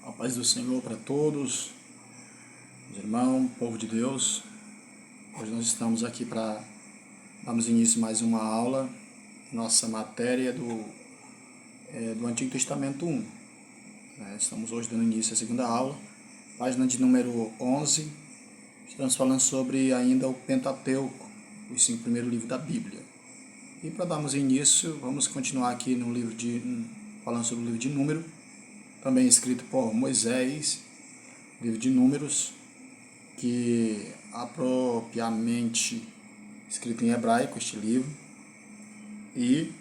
A paz do Senhor para todos, meus irmãos, povo de Deus. Hoje nós estamos aqui para darmos início a mais uma aula, nossa matéria do Antigo Testamento 1. Estamos hoje dando início à segunda aula, página de número 11. Estamos falando sobre ainda o Pentateuco, os 5 primeiros livros da Bíblia. E para darmos início, vamos continuar aqui no falando sobre o livro de Número, também escrito por Moisés, livro de Números, que apropriadamente escrito em hebraico este livro, e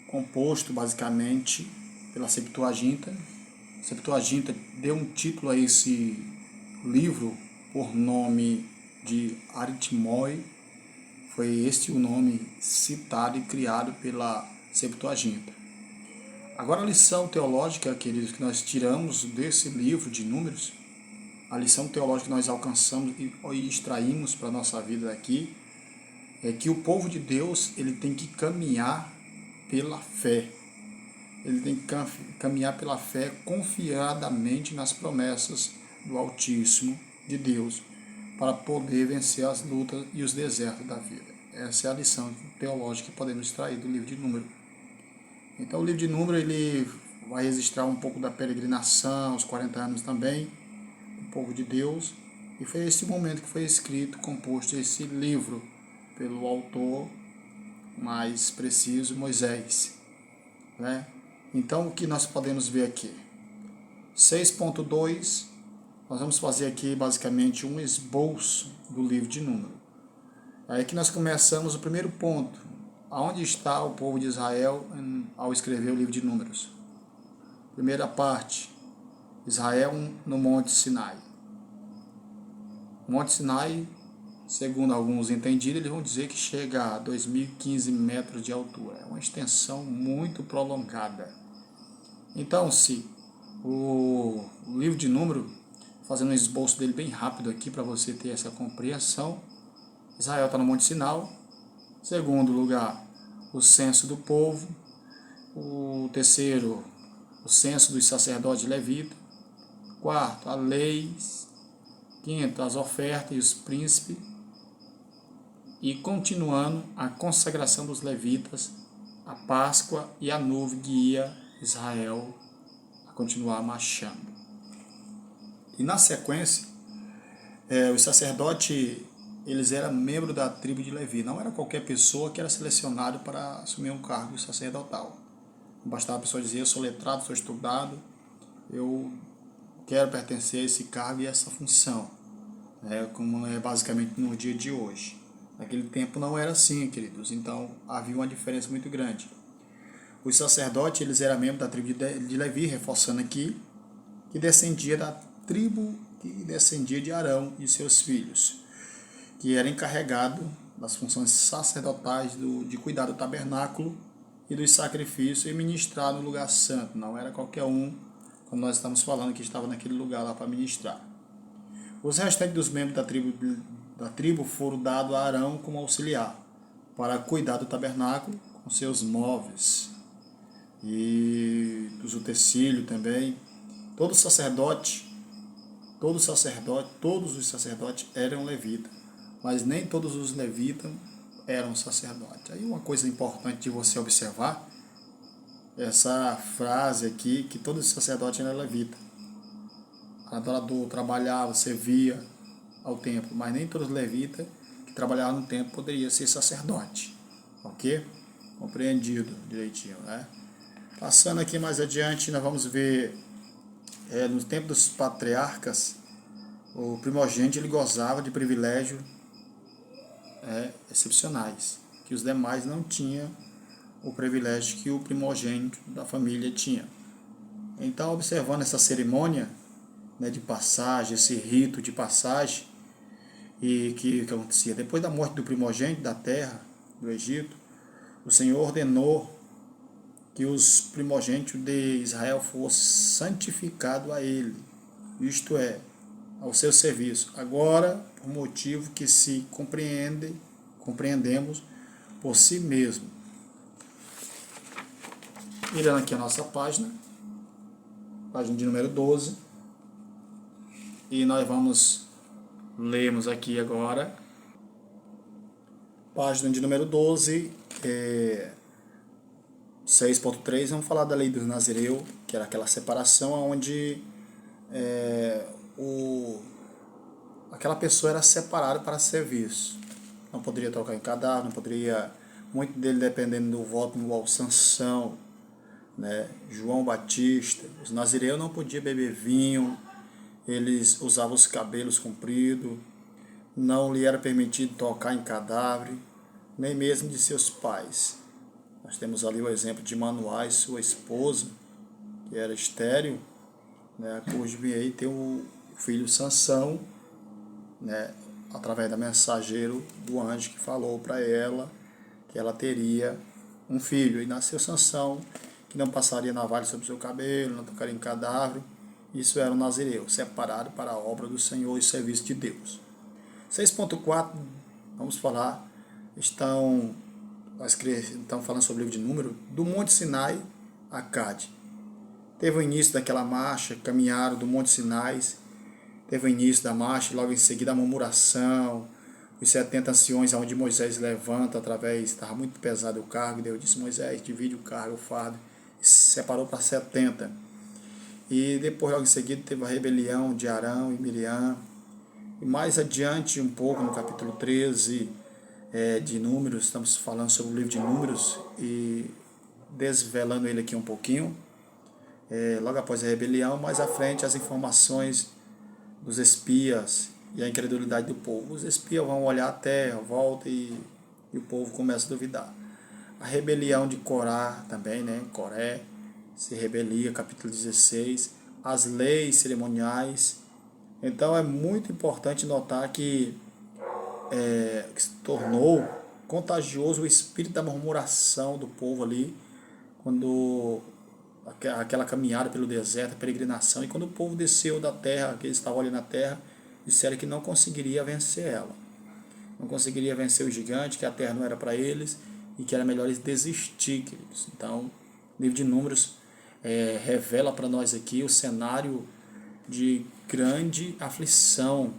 composto basicamente pela Septuaginta. A Septuaginta deu um título a esse livro por nome de Aritmoi. Foi este o nome citado e criado pela Septuaginta. Agora a lição teológica, queridos, que nós tiramos desse livro de Números, a lição teológica que nós alcançamos e extraímos para a nossa vida aqui, é que o povo de Deus ele tem que caminhar pela fé. Ele tem que caminhar pela fé confiadamente nas promessas do Altíssimo de Deus, para poder vencer as lutas e os desertos da vida. Essa é a lição teológica que podemos extrair do livro de Números. Então o livro de Números ele vai registrar um pouco da peregrinação, os 40 anos também, do povo de Deus. E foi esse momento que foi escrito, composto esse livro pelo autor mais preciso, Moisés. Então o que nós podemos ver aqui? 6.2, nós vamos fazer aqui basicamente um esboço do livro de Números. Aí que nós começamos o primeiro ponto. Aonde está o povo de Israel ao escrever o livro de Números? Primeira parte, Israel no Monte Sinai. O Monte Sinai, segundo alguns entendidos, eles vão dizer que chega a 2.015 metros de altura. É uma extensão muito prolongada. Então, se o livro de Números, fazendo um esboço dele bem rápido aqui para você ter essa compreensão, Israel está no Monte Sinai. Segundo lugar, o censo do povo. O terceiro, o censo dos sacerdotes levitas. Quarto, a lei. Quinto, as ofertas e os príncipes. E continuando, a consagração dos levitas, a Páscoa e a nuvem guia Israel a continuar marchando. E na sequência, os sacerdotes eles eram membros da tribo de Levi. Não era qualquer pessoa que era selecionado para assumir um cargo sacerdotal. Não bastava a pessoa dizer, eu sou letrado, sou estudado, eu quero pertencer a esse cargo e a essa função. Como é basicamente no dia de hoje. Naquele tempo não era assim, queridos. Então havia uma diferença muito grande. Os sacerdotes eles eram membros da tribo de Levi, reforçando aqui, que descendia da tribo que descendia de Arão e seus filhos, que era encarregado das funções sacerdotais de cuidar do tabernáculo e dos sacrifícios e ministrar no lugar santo. Não era qualquer um, quando nós estamos falando que estava naquele lugar lá para ministrar. Os restantes dos membros da tribo foram dados a Arão como auxiliar, para cuidar do tabernáculo com seus móveis e dos utensílios também. Todos os sacerdotes eram levitas, mas nem todos os levitas eram sacerdotes. Aí uma coisa importante de você observar, essa frase aqui, que todos os sacerdotes eram levitas. Adorador, trabalhava, servia ao templo, mas nem todos os levitas que trabalhavam no templo poderiam ser sacerdote. Ok? Compreendido direitinho, né? Passando aqui mais adiante, nós vamos ver, no tempo dos patriarcas, o primogênito ele gozava de privilégios excepcionais, que os demais não tinham o privilégio que o primogênito da família tinha. Então, observando essa cerimônia de passagem, esse rito de passagem, e que acontecia depois da morte do primogênito da terra do Egito, o Senhor ordenou que os primogênitos de Israel fossem santificados a ele, isto é, ao seu serviço. Agora, por motivo que se compreendemos por si mesmo. Virando aqui a nossa página, página de número 12. E nós vamos lermos aqui agora, página de número 12, 6.3, vamos falar da lei do Nazireu, que era aquela separação onde aquela pessoa era separada para serviço. Não poderia tocar em cadáver, não poderia, muito dele dependendo do voto, igual Sansão, né? João Batista. Os nazireus não podiam beber vinho, eles usavam os cabelos compridos, não lhe era permitido tocar em cadáver, nem mesmo de seus pais. Nós temos ali o exemplo de Manoá, sua esposa, que era estéril, né? Cujo aí tem o filho Sansão, né? Através da mensageiro do anjo que falou para ela que ela teria um filho. E nasceu Sansão, que não passaria navalha sobre o seu cabelo, não tocaria em cadáver. Isso era o nazireu, separado para a obra do Senhor e serviço de Deus. 6.4, vamos falar, estão falando sobre o livro de Número, do Monte Sinai a Cade. Teve o início daquela marcha, caminharam do Monte Sinai, teve o início da marcha, logo em seguida a murmuração, os 70 anciões, onde Moisés levanta através, estava muito pesado o cargo, Deus disse: Moisés, divide o cargo, o fardo, e se separou para 70. E depois, logo em seguida, teve a rebelião de Arão e Miriam. E mais adiante, um pouco, no capítulo 13 de Números, estamos falando sobre o livro de Números e desvelando ele aqui um pouquinho. Logo após a rebelião, mais à frente, as informações dos espias e a incredulidade do povo. Os espias vão olhar a terra, voltam e o povo começa a duvidar. A rebelião de Corá também, né? Coré se rebelia, capítulo 16. As leis cerimoniais. Então é muito importante notar que se tornou contagioso o espírito da murmuração do povo ali, quando aquela caminhada pelo deserto, a peregrinação, e quando o povo desceu da terra, que eles estavam ali na terra, disseram que não conseguiria vencer ela. Não conseguiria vencer o gigante, que a terra não era para eles, e que era melhor eles desistir, queridos. Então, o livro de Números revela para nós aqui o cenário de grande aflição.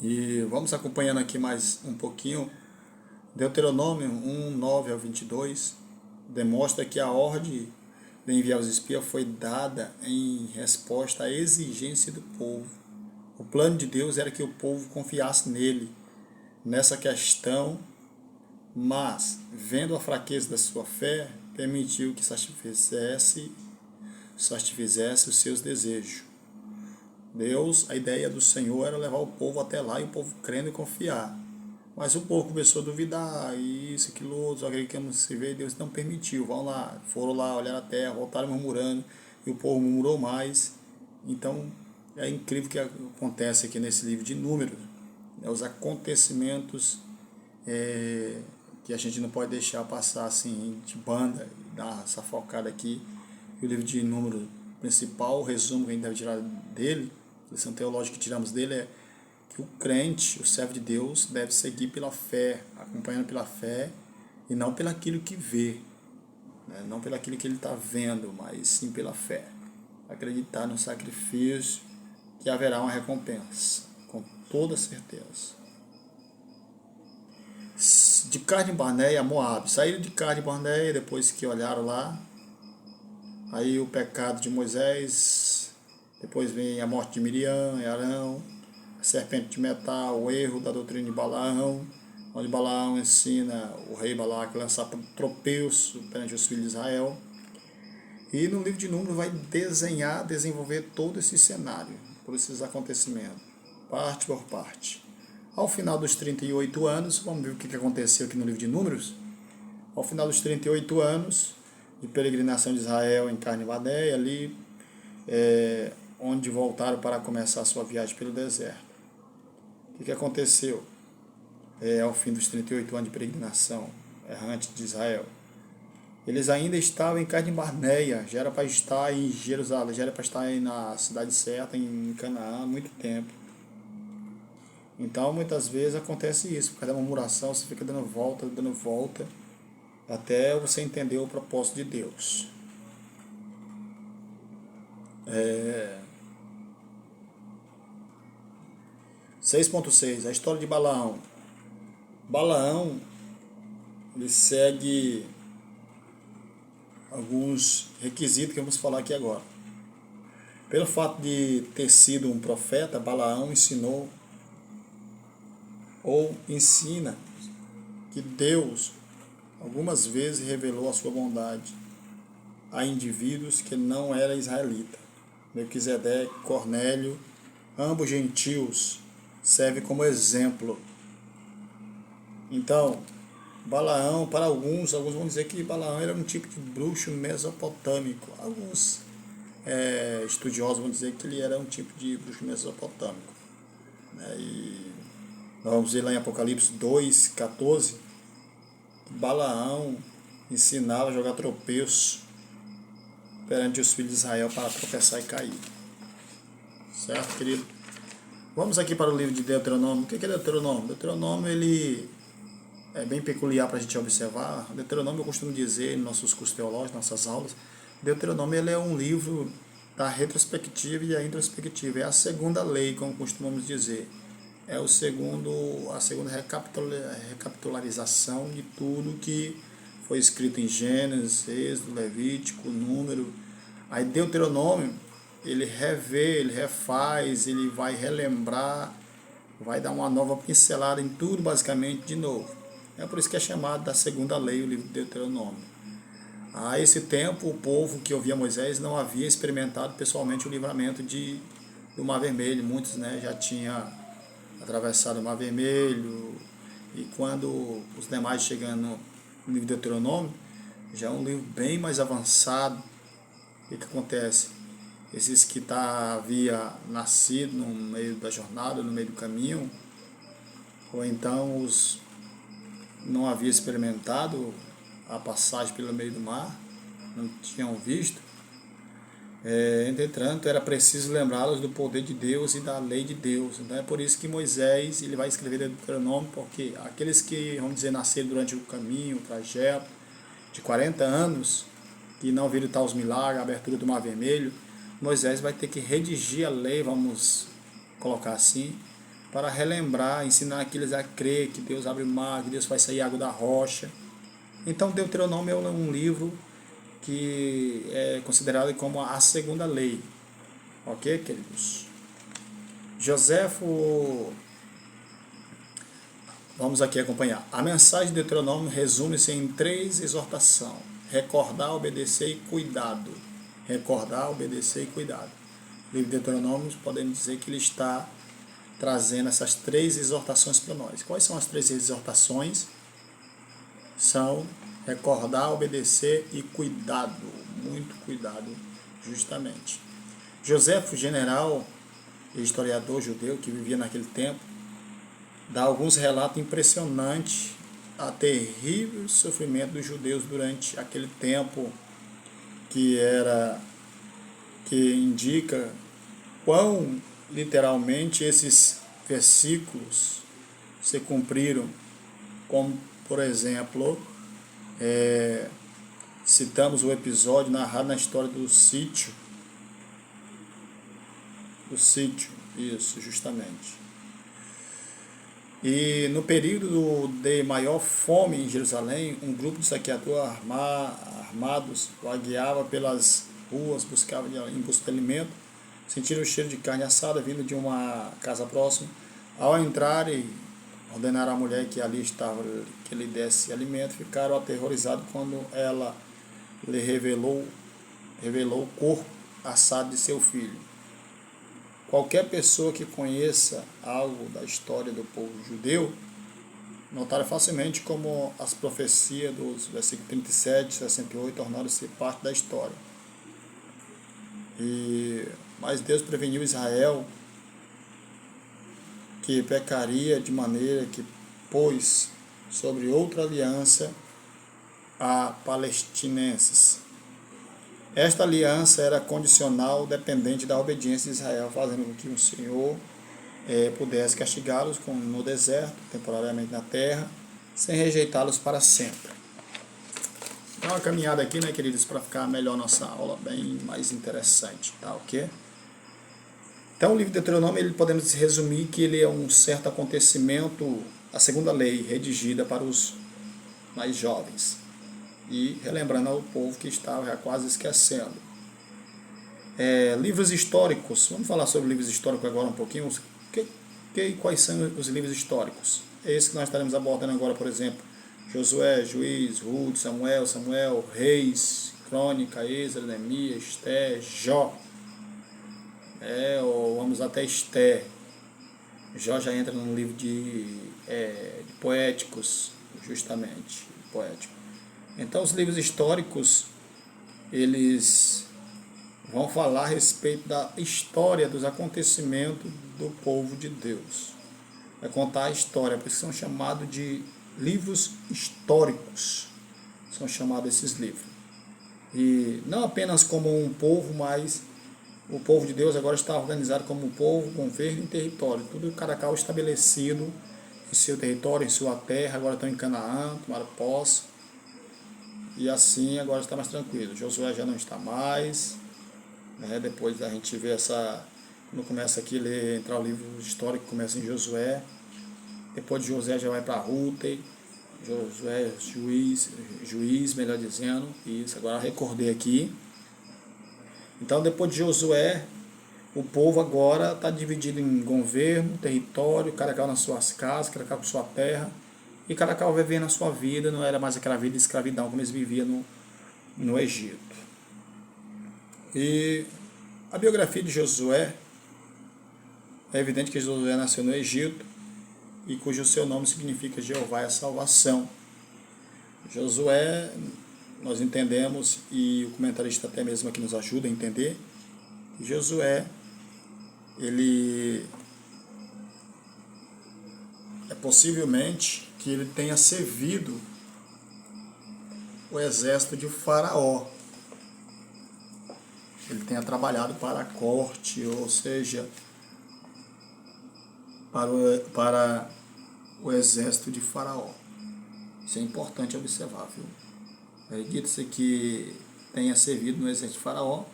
E vamos acompanhando aqui mais um pouquinho. Deuteronômio 1, 9 ao 22 demonstra que a ordem de enviar os espias foi dada em resposta à exigência do povo. O plano de Deus era que o povo confiasse nele nessa questão, mas, vendo a fraqueza da sua fé, permitiu que satisfizesse os seus desejos. Deus, a ideia do Senhor era levar o povo até lá e o povo crendo e confiar. Mas o povo começou a duvidar, isso, aquilo, outro, só queremos se ver, Deus não permitiu. Vão lá, foram lá, olharam a terra, voltaram murmurando, e o povo murmurou mais. Então, é incrível o que acontece aqui nesse livro de Números. Os acontecimentos que a gente não pode deixar passar assim de banda, dar essa focada aqui. E o livro de Números principal, o resumo que a gente deve tirar dele, a lição teológica que tiramos dele é que o crente, o servo de Deus, deve seguir pela fé, acompanhando pela fé e não pelo aquilo que vê, né? Não pelo aquilo que ele está vendo, mas sim pela fé. Acreditar no sacrifício, que haverá uma recompensa, com toda certeza. De Cade Barneia a Moabe. Saíram de Cade Barneia depois que olharam lá. Aí o pecado de Moisés, depois vem a morte de Miriam e Arão, a serpente de metal, o erro da doutrina de Balaão, onde Balaão ensina o rei Balaque a lançar tropeço perante os filhos de Israel. E no livro de Números vai desenvolver todo esse cenário, todos esses acontecimentos, parte por parte. Ao final dos 38 anos, vamos ver o que aconteceu aqui no livro de Números. Ao final dos 38 anos de peregrinação de Israel em Cade Barneia, ali onde voltaram para começar a sua viagem pelo deserto. O que aconteceu ao fim dos 38 anos de peregrinação errante de Israel? Eles ainda estavam em Cade Barneia, já era para estar em Jerusalém, já era para estar na cidade certa, em Canaã, há muito tempo. Então, muitas vezes acontece isso, por causa da murmuração, você fica dando volta, até você entender o propósito de Deus. 6.6, a história de Balaão. Balaão, ele segue alguns requisitos que vamos falar aqui agora. Pelo fato de ter sido um profeta, Balaão ensinou ou ensina que Deus algumas vezes revelou a sua bondade a indivíduos que não eram israelitas. Melquisedeque, Cornélio, ambos gentios, servem como exemplo. Então, Balaão, para alguns vão dizer que Balaão era um tipo de bruxo mesopotâmico. Alguns estudiosos vão dizer que ele era um tipo de bruxo mesopotâmico. E nós vamos ver lá em Apocalipse 2:14, que Balaão ensinava a jogar tropeço perante os filhos de Israel para tropeçar e cair. Certo, querido? Vamos aqui para o livro de Deuteronômio. O que é Deuteronômio? Deuteronômio, ele é bem peculiar para a gente observar. Deuteronômio, eu costumo dizer em nossos cursos teológicos, nossas aulas, Deuteronômio ele é um livro da retrospectiva e da introspectiva. É a segunda lei, como costumamos dizer. É a segunda recapitularização de tudo que foi escrito em Gênesis, Êxodo, Levítico, Número. Aí Deuteronômio, ele revê, ele refaz, ele vai relembrar, vai dar uma nova pincelada em tudo basicamente de novo. É por isso que é chamado da segunda lei, o livro de Deuteronômio. A esse tempo, o povo que ouvia Moisés não havia experimentado pessoalmente o livramento do Mar Vermelho. Muitos já tinham atravessado o Mar Vermelho, e quando os demais chegando no livro de Deuteronômio, já é um livro bem mais avançado. O que acontece? Esses que havia nascido no meio da jornada, no meio do caminho, ou então os não havia experimentado a passagem pelo meio do mar, não tinham visto. Entretanto, era preciso lembrá-los do poder de Deus e da lei de Deus. Então é por isso que Moisés ele vai escrever Deuteronômio, porque aqueles que, vamos dizer, nasceram durante o caminho, o trajeto de 40 anos, que não viram tais milagres, a abertura do Mar Vermelho, Moisés vai ter que redigir a lei, vamos colocar assim, para relembrar, ensinar aqueles a crer que Deus abre o mar, que Deus faz sair água da rocha. Então Deuteronômio é um livro que é considerado como a segunda lei. Ok, queridos? Joséfo, vamos aqui acompanhar. A mensagem de Deuteronômio resume-se em 3 exortações: recordar, obedecer e cuidado. Recordar, obedecer e cuidado. O livro de Deuteronômio, podemos dizer que ele está trazendo essas 3 exortações para nós. Quais são as 3 exortações? São recordar, obedecer e cuidado. Muito cuidado, justamente. Joséfo, general e historiador judeu que vivia naquele tempo, dá alguns relatos impressionantes a terrível sofrimento dos judeus durante aquele tempo, que indica quão literalmente esses versículos se cumpriram, como por exemplo, citamos o episódio narrado na história do sítio, isso, justamente. E no período de maior fome em Jerusalém, um grupo de saqueadores armados vagueava pelas ruas, buscava em busca de alimento, sentiram o cheiro de carne assada vindo de uma casa próxima. Ao entrarem, ordenaram à mulher que ali estava que lhe desse alimento. Ficaram aterrorizados quando ela lhe revelou o corpo assado de seu filho. Qualquer pessoa que conheça algo da história do povo judeu notará facilmente como as profecias dos versículos 37 e 68 tornaram-se parte da história. Mas Deus preveniu Israel que pecaria de maneira que pôs sobre outra aliança a palestinenses. Esta aliança era condicional, dependente da obediência de Israel, fazendo com que o Senhor pudesse castigá-los no deserto, temporariamente na terra, sem rejeitá-los para sempre. Então, uma caminhada aqui, né, queridos, para ficar melhor nossa aula, bem mais interessante, tá ok? Então, o livro de Deuteronômio, ele podemos resumir que ele é um certo acontecimento, a segunda lei, redigida para os mais jovens. E relembrando ao povo que estava já quase esquecendo. Livros históricos, vamos falar sobre livros históricos agora um pouquinho. Quais são os livros históricos? É esse que nós estaremos abordando agora, por exemplo, Josué, Juiz, Ruth, Samuel, Reis, Crônica, Êxodo, Neemias, Esté, Jó. Ou vamos até Esté. Jó já entra no livro de poéticos, justamente, poético. Então, os livros históricos, eles vão falar a respeito da história dos acontecimentos do povo de Deus. Vai contar a história, por isso são chamados de livros históricos. São chamados esses livros. E não apenas como um povo, mas o povo de Deus agora está organizado como um povo, governo e território. Tudo cada qual estabelecido em seu território, em sua terra. Agora estão em Canaã, tomaram posse. E assim agora está mais tranquilo. Josué já não está mais. Depois a gente vê quando começa aqui, entrar o livro histórico, começa em Josué. Depois de Josué já vai para Ruth. Josué, juiz, melhor dizendo. Isso, agora recordei aqui. Então, depois de Josué, o povo agora está dividido em governo, território, cada qual nas suas casas, cada qual com sua terra, e cada qual vivendo a sua vida, não era mais aquela vida de escravidão como eles viviam no Egito. E a biografia de Josué, é evidente que Josué nasceu no Egito, e cujo seu nome significa Jeová é a salvação. Josué, nós entendemos, e o comentarista até mesmo aqui nos ajuda a entender, que Josué, ele possivelmente que ele tenha servido o exército de Faraó. Ele tenha trabalhado para a corte, ou seja, para o exército de Faraó. Isso é importante observar, viu? Acredita-se que tenha servido no exército de Faraó.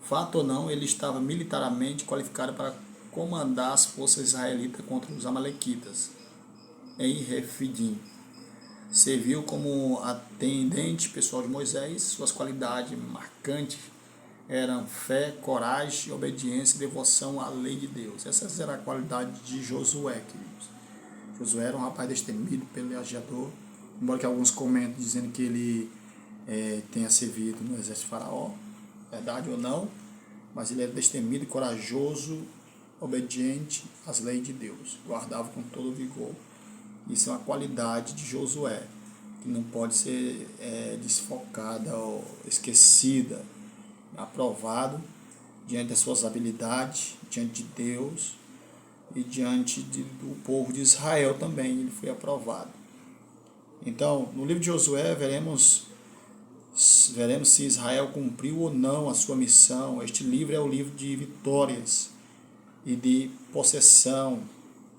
Fato ou não, ele estava militarmente qualificado para comandar as forças israelitas contra os amalequitas em Refidim. Serviu como atendente pessoal de Moisés. Suas qualidades marcantes eram fé, coragem, obediência e devoção à lei de Deus. Essas eram a qualidade de Josué, queridos. Josué era um rapaz destemido, pelejador, embora que alguns comentem dizendo que ele tenha servido no exército de Faraó, verdade ou não, mas ele era destemido, corajoso, obediente às leis de Deus, guardava com todo vigor. Isso é uma qualidade de Josué, que não pode ser desfocada ou esquecida. Aprovado diante das suas habilidades, diante de Deus e diante do povo de Israel também, ele foi aprovado. Então, no livro de Josué, veremos se Israel cumpriu ou não a sua missão. Este livro é o livro de vitórias e de possessão.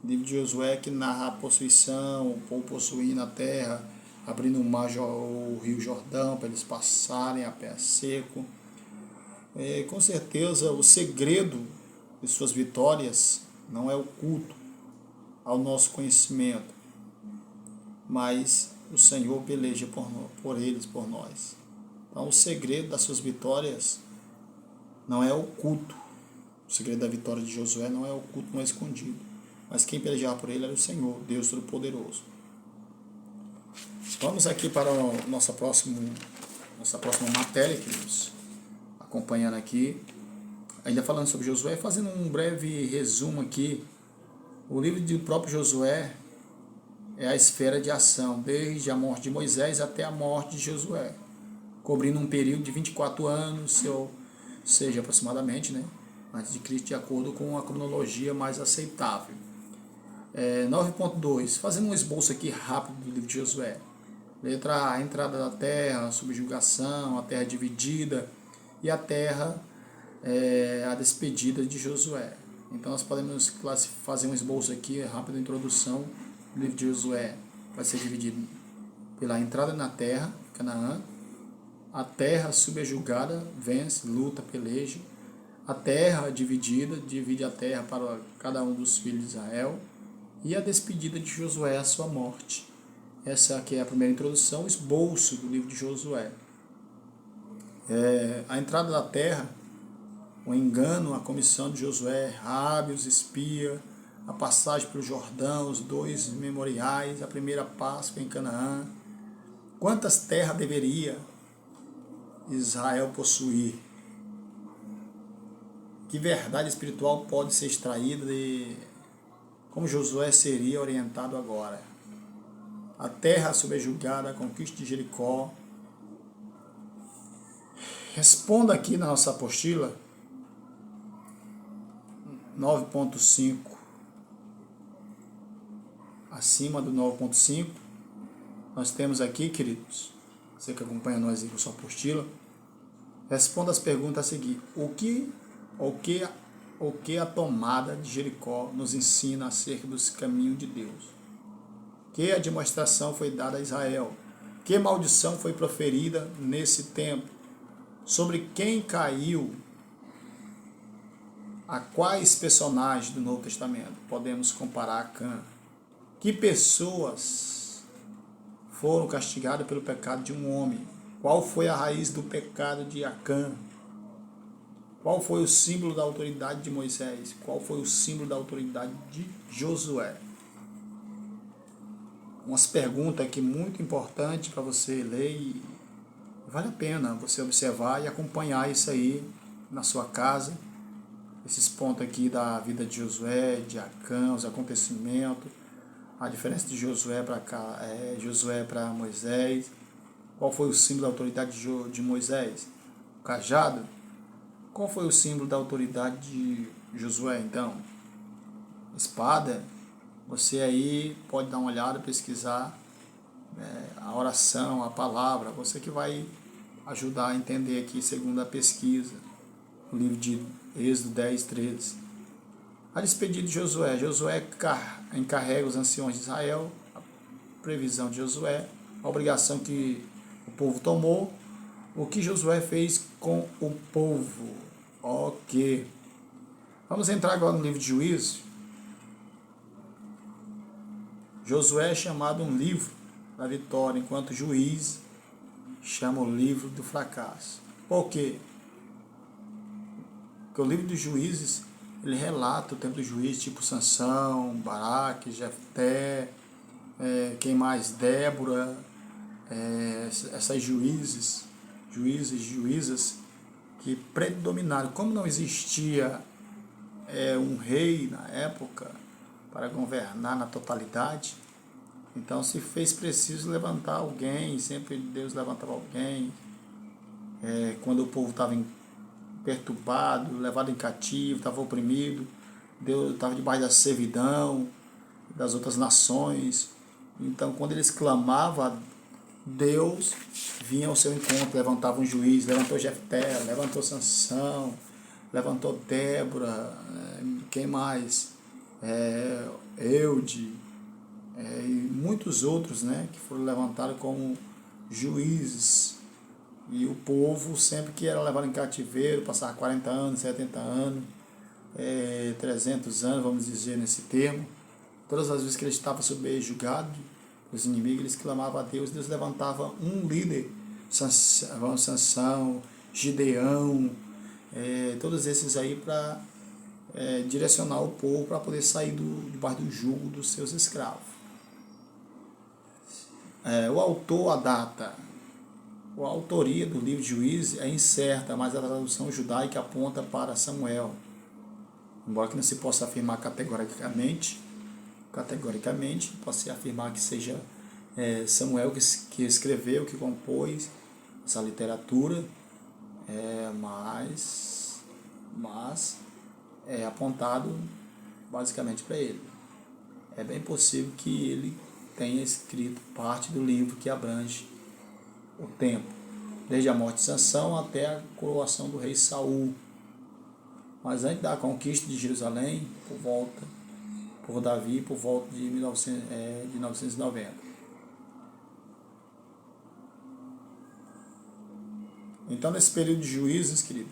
O livro de Josué que narra a possuição, o povo possuindo a terra, abrindo o rio Jordão para eles passarem a pé seco. Com certeza, o segredo de suas vitórias não é oculto ao nosso conhecimento, mas o Senhor peleja por eles, por nós. Então, o segredo das suas vitórias não é oculto. O segredo da vitória de Josué não é oculto, não é escondido. Mas quem pelejava por ele era o Senhor, Deus Todo-Poderoso. Vamos aqui para a nossa próxima matéria, queridos. Acompanhando aqui, ainda falando sobre Josué, fazendo um breve resumo aqui. O livro do próprio Josué é a esfera de ação, desde a morte de Moisés até a morte de Josué, cobrindo um período de 24 anos, ou seja, aproximadamente, antes de Cristo, de acordo com a cronologia mais aceitável. 9.2, fazendo um esboço aqui rápido do livro de Josué. Letra A, a entrada da terra, a subjugação, a terra dividida, e a terra, a despedida de Josué. Então nós podemos fazer um esboço aqui, rápida introdução do livro de Josué. Vai ser dividido pela entrada na terra, Canaã, A terra subjugada vence, luta, peleja. A terra dividida, divide a terra para cada um dos filhos de Israel. E a despedida de Josué, a sua morte. Essa aqui é a primeira introdução, o esboço do livro de Josué. A entrada da terra, o engano, a comissão de Josué, Raabe, os espias, a passagem pelo Jordão, os 2 memoriais, a primeira Páscoa em Canaã. Quantas terras deveria Israel possuir? Que verdade espiritual pode ser extraída de como Josué seria orientado agora? A terra subjugada, a conquista de Jericó. Responda aqui na nossa apostila 9.5, acima do 9.5, nós temos aqui, queridos, você que acompanha nós aí com sua apostila, responda as perguntas a seguir. O que a tomada de Jericó nos ensina acerca dos caminhos de Deus? Que a demonstração foi dada a Israel? Que maldição foi proferida nesse tempo? Sobre quem caiu? A quais personagens do Novo Testamento podemos comparar a Cã? Que pessoas foram castigadas pelo pecado de um homem? Qual foi a raiz do pecado de Acã? Qual foi o símbolo da autoridade de Moisés? Qual foi o símbolo da autoridade de Josué? Umas perguntas aqui muito importantes para você ler e vale a pena você observar e acompanhar isso aí na sua casa. Esses pontos aqui da vida de Josué, de Acã, os acontecimentos, a diferença de Josué para Moisés. Qual foi o símbolo da autoridade de Moisés? O cajado. Qual foi o símbolo da autoridade de Josué, então? Espada. Você aí pode dar uma olhada, pesquisar a oração, a palavra. Você que vai ajudar a entender aqui, segundo a pesquisa, o livro de Êxodo 10, 13. A despedida de Josué. Josué encarrega os anciões de Israel, a previsão de Josué, a obrigação que o povo tomou, o que Josué fez com o povo. Ok. Vamos entrar agora no livro de Juízes. Josué é chamado um livro da vitória, enquanto Juiz chama o livro do fracasso. Por quê? Porque o livro dos Juízes, ele relata o tempo dos juízes, tipo Sansão, Baraque, Jefté, quem mais? Débora, essas juízes e juízas que predominaram. Como não existia um rei na época para governar na totalidade, então se fez preciso levantar alguém, sempre Deus levantava alguém, quando o povo estava perturbado, levado em cativo, estava oprimido, Deus estava debaixo da servidão das outras nações. Então quando eles clamavam, Deus vinha ao seu encontro, levantava um juiz, levantou Jefté, levantou Sansão, levantou Débora, quem mais? Eude, e muitos outros, que foram levantados como juízes. E o povo, sempre que era levado em cativeiro, passava 40 anos, 70 anos, 300 anos, vamos dizer nesse termo, todas as vezes que eles estavam subjugados, os inimigos, eles clamavam a Deus, Deus levantava um líder, Sansão, Gideão, todos esses aí para direcionar o povo para poder sair debaixo do jugo dos seus escravos. O autor, a data, a autoria do livro de Juízes é incerta, mas a tradução judaica aponta para Samuel. Embora que não se possa afirmar categoricamente, pode-se afirmar que seja Samuel que escreveu, que compôs essa literatura, mas é apontado basicamente para ele. É bem possível que ele tenha escrito parte do livro que abrange o tempo, desde a morte de Sansão até a coroação do rei Saul. Mas antes da conquista de Jerusalém, por Davi, por volta de 1990. Então, nesse período de juízes, querido,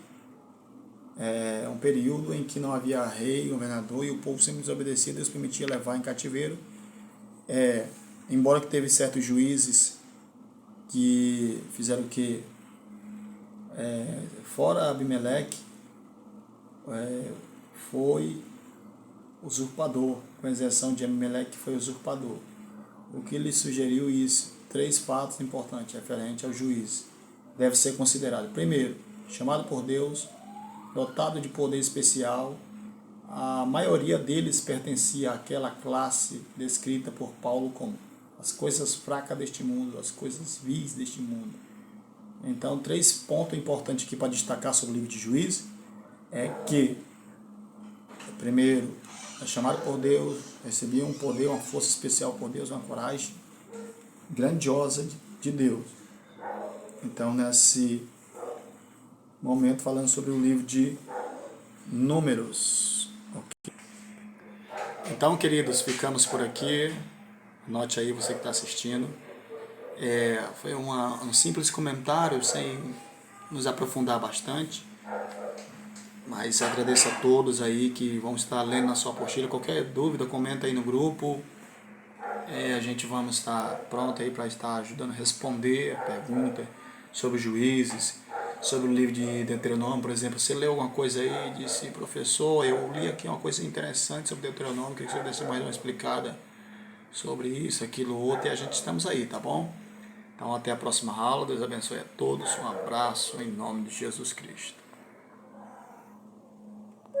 é um período em que não havia rei, governador, e o povo sempre desobedecia, Deus permitia levar em cativeiro. Embora que teve certos juízes que fizeram o que? Fora Abimeleque, foi usurpador, com exceção de Abimeleque, que foi usurpador. O que lhe sugeriu isso? 3 fatos importantes referentes ao juiz. Deve ser considerado. Primeiro, chamado por Deus, dotado de poder especial. A maioria deles pertencia àquela classe descrita por Paulo como as coisas fracas deste mundo, as coisas vis deste mundo. Então, 3 pontos importantes aqui para destacar sobre o livro de Juízes é que, primeiro, é chamado por Deus, recebia um poder, uma força especial por Deus, uma coragem grandiosa de Deus. Então, nesse momento, falando sobre o livro de Números. Okay. Então, queridos, ficamos por aqui. Note aí, você que está assistindo. Foi um simples comentário, sem nos aprofundar bastante. Mas agradeço a todos aí que vão estar lendo na sua apostila. Qualquer dúvida, comenta aí no grupo. A gente vamos estar pronto aí para estar ajudando a responder a pergunta sobre juízes, sobre o livro de Deuteronômio, por exemplo. Você leu alguma coisa aí e disse, professor, eu li aqui uma coisa interessante sobre Deuteronômio, queria que você desse mais uma explicada sobre isso, aquilo, outro, e a gente estamos aí, tá bom? Então até a próxima aula, Deus abençoe a todos, um abraço em nome de Jesus Cristo.